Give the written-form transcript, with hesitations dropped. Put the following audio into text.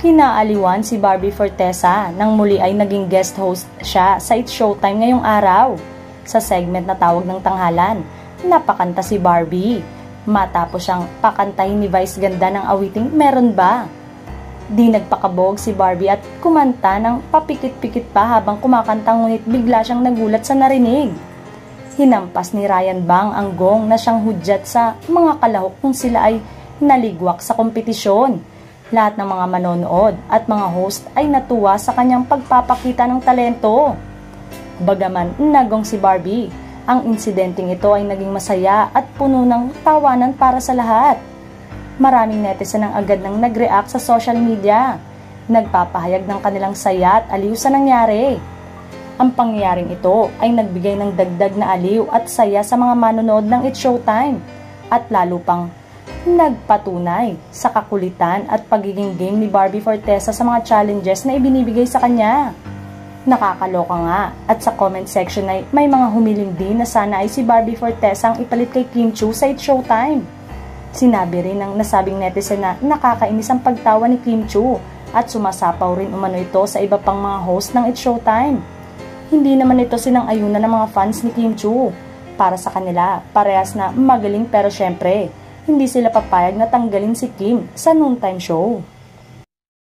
Kinaaliwan si Barbie Fortesa nang muli ay naging guest host siya sa It's Showtime ngayong araw. Sa segment na Tawag ng Tanghalan, napakanta si Barbie. Matapos siyang pakantahin ni Vice Ganda ng awiting Meron Ba? Di nagpakabog si Barbie at kumanta ng papikit-pikit pa habang kumakanta, ngunit bigla siyang nagulat sa narinig. Hinampas ni Ryan Bang ang gong na siyang hudyat sa mga kalahok kung sila ay naligwak sa kompetisyon. Lahat ng mga manonood at mga host ay natuwa sa kanyang pagpapakita ng talento. Bagaman nagong si Barbie, ang insidenteng ito ay naging masaya at puno ng tawanan para sa lahat. Maraming netizen ang agad nang nag-react sa social media. Nagpapahayag ng kanilang saya at aliw sa nangyari. Ang pangyayaring ito ay nagbigay ng dagdag na aliw at saya sa mga manonood ng It's Showtime at lalo pang nagpatunay sa kakulitan at pagiging game ni Barbie Fortesa sa mga challenges na ibinibigay sa kanya. Nakakaloka nga at sa comment section ay may mga humiling din na sana ay si Barbie Fortesa ang ipalit kay Kim Chiu sa It's Showtime. Sinabi rin ng nasabing netizen na nakakainis ang pagtawa ni Kim Chiu at sumasapaw rin umano ito sa iba pang mga host ng It's Showtime. Hindi naman ito sinang-ayunan ng mga fans ni Kim Chiu. Para sa kanila, parehas na magaling pero syempre, hindi sila papayag na tanggalin si Kim sa noontime show.